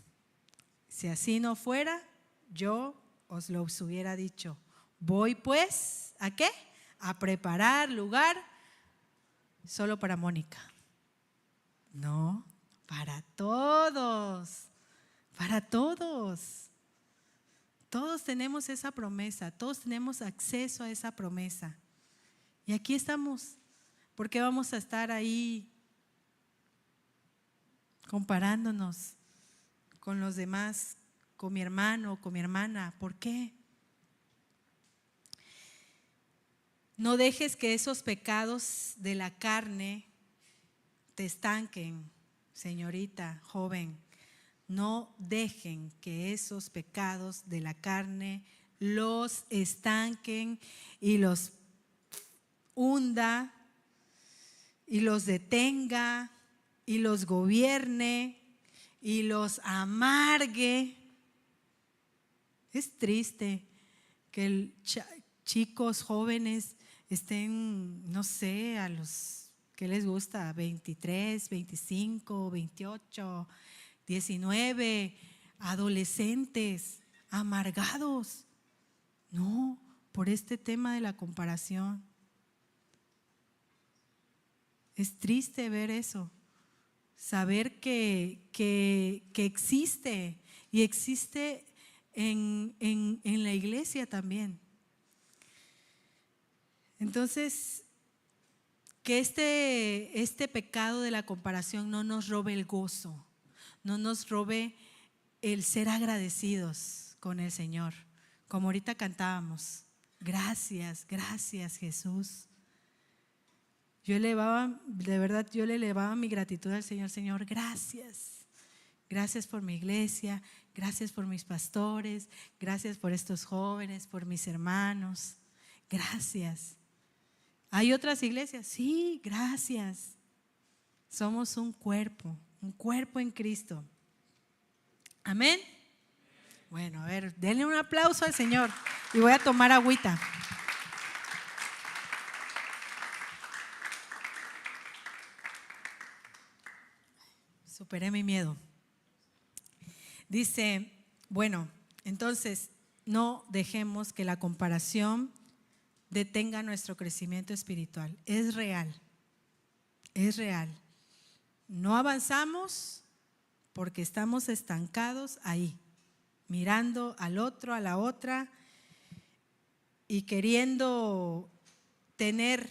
Si así no fuera, yo os lo hubiera dicho. Voy pues, ¿a qué? A preparar lugar solo para Mónica. No, para todos, para todos. Todos tenemos esa promesa, todos tenemos acceso a esa promesa. Y aquí estamos. ¿Por qué vamos a estar ahí comparándonos con los demás, con mi hermano, con mi hermana? ¿Por qué? No dejes que esos pecados de la carne te estanquen, señorita, joven. No dejen que esos pecados de la carne los estanquen y los hunda y los detenga y los gobierne y los amargue. Es triste que chicos jóvenes estén, no sé, a los que les gusta, 23, 25, 28, 19, adolescentes amargados. No, por este tema de la comparación. Es triste ver eso, saber que existe y existe en la iglesia también. Entonces, que este pecado de la comparación no nos robe el gozo, no nos robe el ser agradecidos con el Señor. Como ahorita cantábamos, gracias, gracias Jesús. Yo elevaba, de verdad, yo le elevaba mi gratitud al Señor. Señor, gracias. Gracias por mi iglesia, gracias por mis pastores, gracias por estos jóvenes, por mis hermanos. Gracias. ¿Hay otras iglesias? Sí, gracias. Somos un cuerpo en Cristo. Amén. Bueno, a ver, denle un aplauso al Señor y voy a tomar agüita. Superé mi miedo. Dice, bueno, entonces no dejemos que la comparación detenga nuestro crecimiento espiritual. Es real, es real. No avanzamos porque estamos estancados ahí, mirando al otro, a la otra y queriendo tener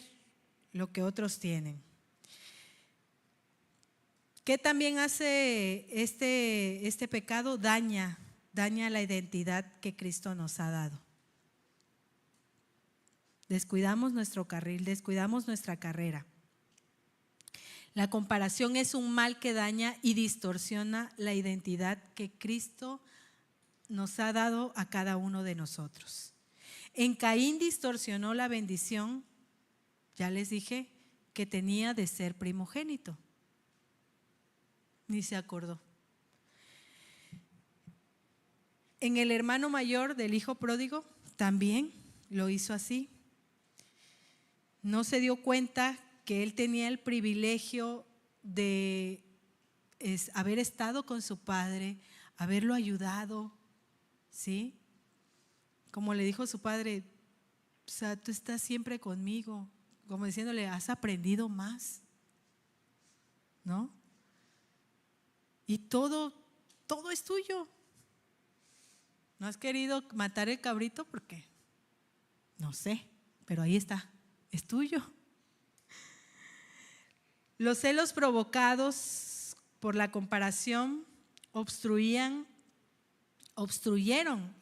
lo que otros tienen. ¿Qué también hace este pecado? Daña la identidad que Cristo nos ha dado. Descuidamos nuestro carril, descuidamos nuestra carrera. La comparación es un mal que daña y distorsiona la identidad que Cristo nos ha dado a cada uno de nosotros. En Caín distorsionó la bendición, ya les dije, que tenía de ser primogénito. Ni se acordó. En el hermano mayor del hijo pródigo también lo hizo así. No se dio cuenta que él tenía el privilegio de haber estado con su padre, haberlo ayudado, ¿sí? Como le dijo su padre, o sea, tú estás siempre conmigo, como diciéndole, has aprendido más, ¿no? Y todo es tuyo. ¿No has querido matar el cabrito? Porque no sé, pero ahí está, es tuyo. Los celos provocados por la comparación obstruyeron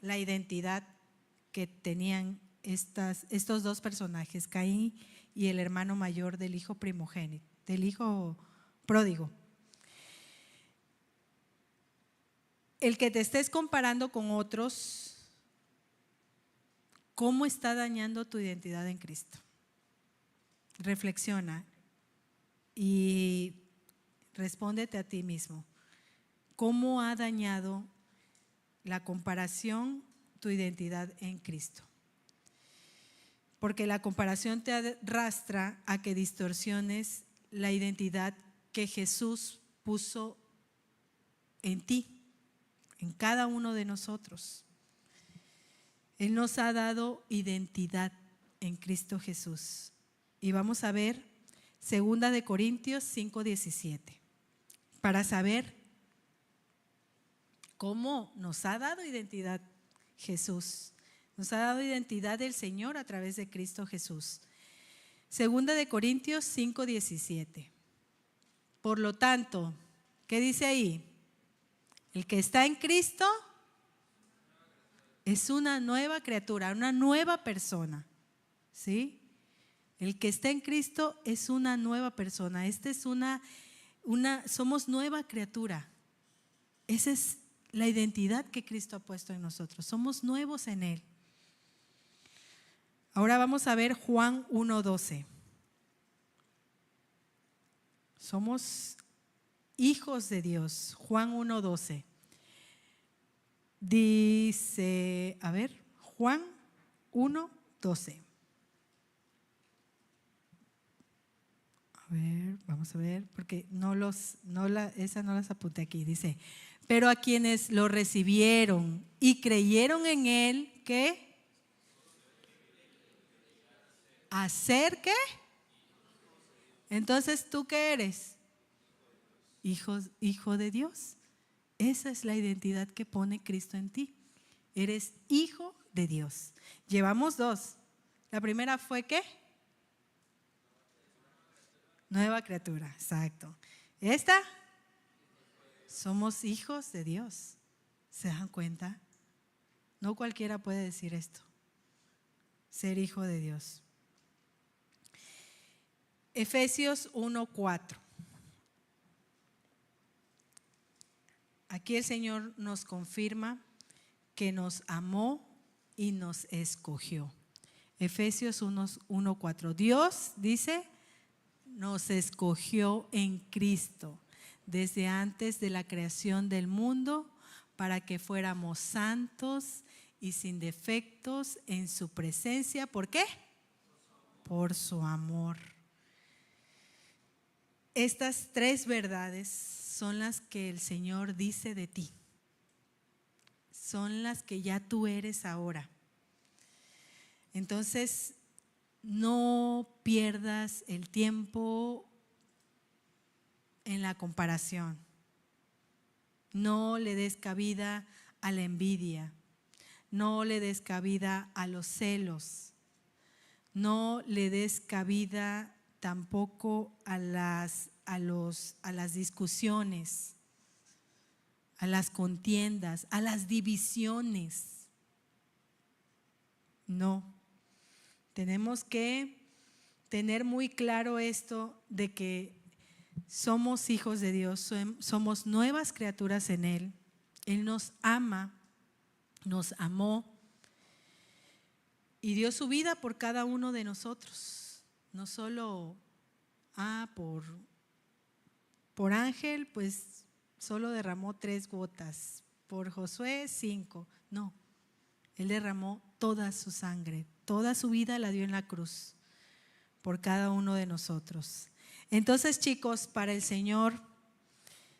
la identidad que tenían estos dos personajes, Caín y el hermano mayor del hijo primogénito, del hijo pródigo. El que te estés comparando con otros ¿cómo está dañando tu identidad en Cristo? Reflexiona y respóndete a ti mismo. ¿Cómo ha dañado la comparación tu identidad en Cristo? Porque la comparación te arrastra a que distorsiones la identidad que Jesús puso en ti, en cada uno de nosotros. Él nos ha dado identidad en Cristo Jesús. Y vamos a ver 2 Corintios 5:17 para saber cómo nos ha dado identidad Jesús. Nos ha dado identidad el Señor a través de Cristo Jesús. 2 Corintios 5:17. Por lo tanto, ¿qué dice ahí? El que está en Cristo es una nueva criatura, una nueva persona. ¿Sí? El que está en Cristo es una nueva persona. Somos nueva criatura. Esa es la identidad que Cristo ha puesto en nosotros. Somos nuevos en Él. Ahora vamos a ver Juan 1:12. Somos hijos de Dios. Juan 1:12. Dice, a ver, Juan 1:12. A ver, vamos a ver, porque esas no las apunté aquí. Dice, pero a quienes lo recibieron y creyeron en Él, ¿qué? ¿Hacer qué? Entonces, ¿tú qué eres? Hijo de Dios. Esa es la identidad que pone Cristo en ti. Eres hijo de Dios. Llevamos 2. La primera fue ¿qué? Nueva criatura, exacto. Esta, somos hijos de Dios. ¿Se dan cuenta? No cualquiera puede decir esto. Ser hijo de Dios. Efesios 1:4. Aquí el Señor nos confirma que nos amó y nos escogió. Efesios 1:4. Dios dice, nos escogió en Cristo desde antes de la creación del mundo para que fuéramos santos y sin defectos en su presencia. ¿Por qué? Por su amor. Estas 3 verdades son las que el Señor dice de ti. Son las que ya tú eres ahora. Entonces, no pierdas el tiempo en la comparación. No le des cabida a la envidia. No le des cabida a los celos. No le des cabida tampoco a las discusiones, a las contiendas, a las divisiones. No. Tenemos que tener muy claro esto de que somos hijos de Dios, somos nuevas criaturas en Él. Él nos ama, nos amó y dio su vida por cada uno de nosotros. No solo por Ángel, pues solo derramó 3 gotas, por Josué 5. No, Él derramó toda su sangre, toda su vida la dio en la cruz por cada uno de nosotros. Entonces, chicos, para el Señor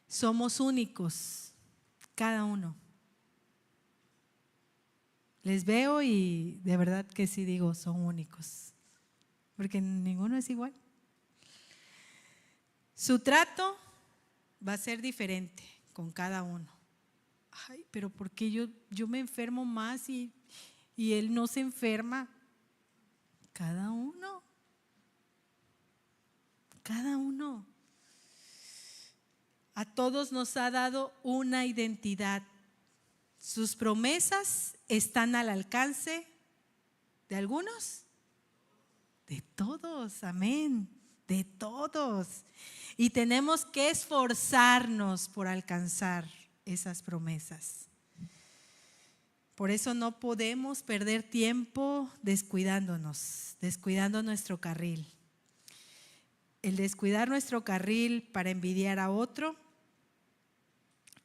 somos únicos, cada uno. Les veo y de verdad que sí digo, son únicos, porque ninguno es igual. Su trato va a ser diferente con cada uno. Ay, pero ¿por qué yo me enfermo más y él no se enferma? Cada uno. Cada uno. A todos nos ha dado una identidad. Sus promesas están al alcance de algunos, de todos, amén, de todos. Y tenemos que esforzarnos por alcanzar esas promesas. Por eso no podemos perder tiempo descuidándonos, descuidando nuestro carril. El descuidar nuestro carril para envidiar a otro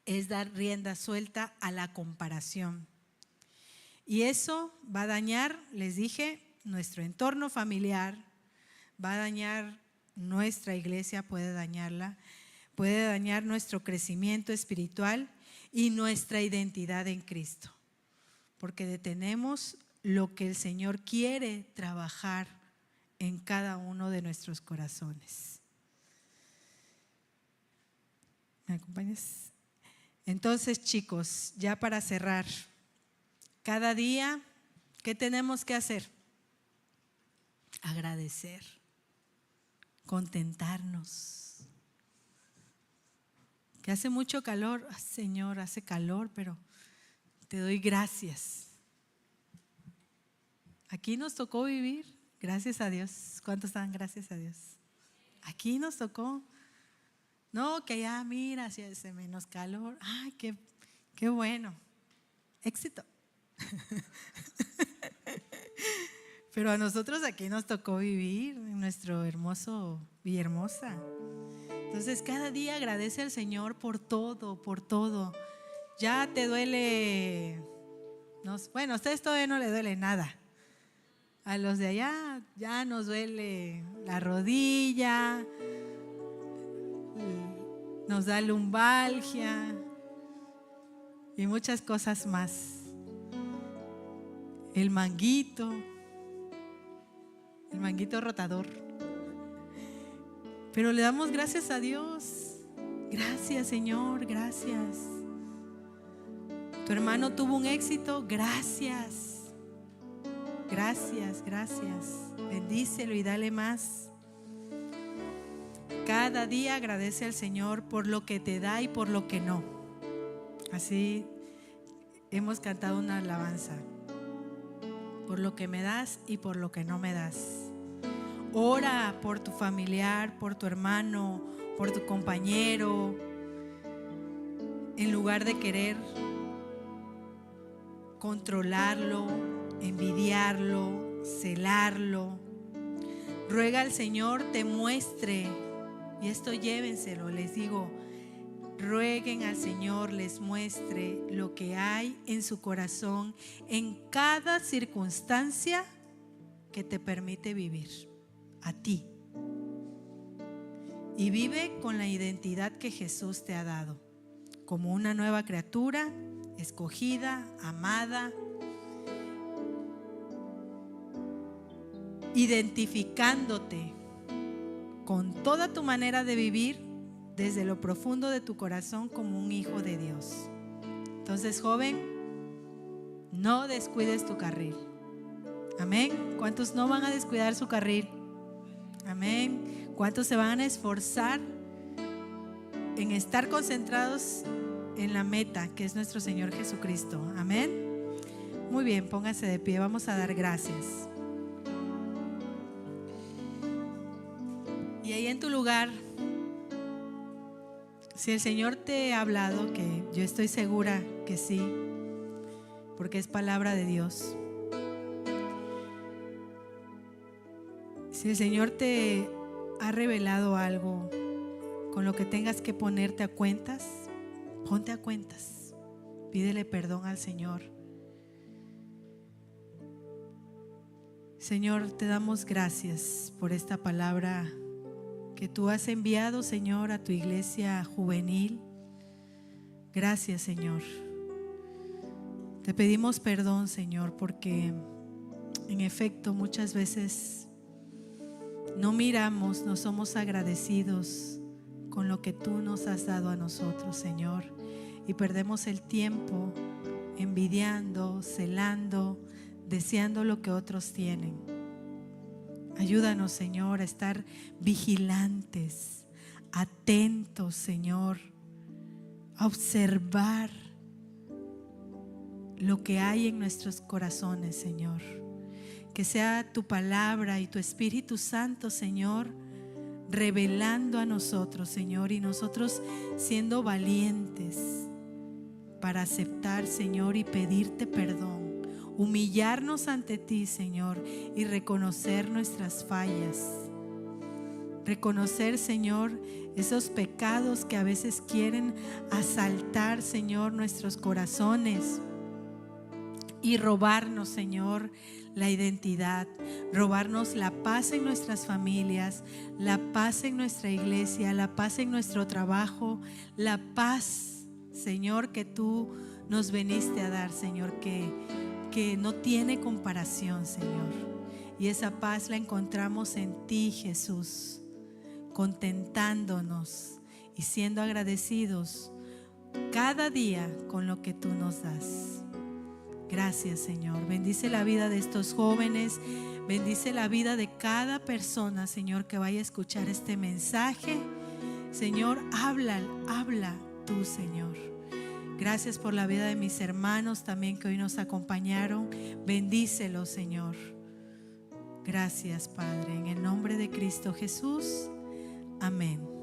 es dar rienda suelta a la comparación. Y eso va a dañar, les dije, nuestro entorno familiar, va a dañar nuestra iglesia, puede dañarla, puede dañar nuestro crecimiento espiritual y nuestra identidad en Cristo. Porque detenemos lo que el Señor quiere trabajar en cada uno de nuestros corazones. ¿Me acompañas? Entonces, chicos, ya para cerrar, cada día, ¿qué tenemos que hacer? Agradecer, contentarnos. Que hace mucho calor, Señor, hace calor, pero te doy gracias. Aquí nos tocó vivir, gracias a Dios. ¿Cuántos dan gracias a Dios? Aquí nos tocó. No, que ya mira, si hace menos calor. Ay, qué bueno. Éxito. Pero a nosotros aquí nos tocó vivir en nuestro hermoso Villahermosa. Entonces cada día agradece al Señor por todo, por todo. Ya te duele, bueno, a ustedes todavía no les duele nada. A los de allá ya nos duele la rodilla, nos da lumbalgia y muchas cosas más. El manguito rotador. Pero le damos gracias a Dios. Gracias, Señor, gracias. Tu hermano tuvo un éxito, gracias. Gracias, gracias. Bendícelo y dale más. Cada día agradece al Señor por lo que te da y por lo que no. Así hemos cantado una alabanza. Por lo que me das y por lo que no me das. Ora por tu familiar, por tu hermano, por tu compañero. En lugar de querer controlarlo, envidiarlo, celarlo. Ruega al Señor te muestre, y esto llévenselo, les digo, rueguen al Señor les muestre lo que hay en su corazón en cada circunstancia que te permite vivir, a ti. Y vive con la identidad que Jesús te ha dado, como una nueva criatura, escogida, amada, identificándote con toda tu manera de vivir desde lo profundo de tu corazón como un hijo de Dios. Entonces, joven, no descuides tu carril. Amén. ¿Cuántos no van a descuidar su carril? Amén. ¿Cuántos se van a esforzar en estar concentrados en la meta que es nuestro Señor Jesucristo? Amén. Muy bien, pónganse de pie, vamos a dar gracias. Y ahí en tu lugar, si el Señor te ha hablado, que yo estoy segura que sí, porque es palabra de Dios. Si el Señor te ha revelado algo con lo que tengas que ponerte a cuentas, ponte a cuentas. Pídele perdón al Señor. Señor, te damos gracias por esta palabra que tú has enviado, Señor, a tu iglesia juvenil. Gracias, Señor. Te pedimos perdón, Señor, porque en efecto muchas veces no miramos, no somos agradecidos con lo que tú nos has dado a nosotros, Señor, y perdemos el tiempo envidiando, celando, deseando lo que otros tienen. Ayúdanos, Señor, a estar vigilantes, atentos, Señor, a observar lo que hay en nuestros corazones, Señor. Que sea tu palabra y tu Espíritu Santo, Señor, revelando a nosotros, Señor, y nosotros siendo valientes para aceptar, Señor, y pedirte perdón. Humillarnos ante ti, Señor, y reconocer nuestras fallas. Reconocer, Señor, esos pecados que a veces quieren asaltar, Señor, nuestros corazones y robarnos, Señor, la identidad, robarnos la paz en nuestras familias, la paz en nuestra iglesia, la paz en nuestro trabajo, la paz, Señor, que tú nos veniste a dar, Señor, que no tiene comparación, Señor. Y esa paz la encontramos en ti, Jesús, contentándonos y siendo agradecidos cada día con lo que tú nos das. Gracias, Señor. Bendice la vida de estos jóvenes. Bendice la vida de cada persona, Señor, que vaya a escuchar este mensaje. Señor, habla tú, Señor. Gracias por la vida de mis hermanos también que hoy nos acompañaron. Bendícelos, Señor. Gracias, Padre. En el nombre de Cristo Jesús. Amén.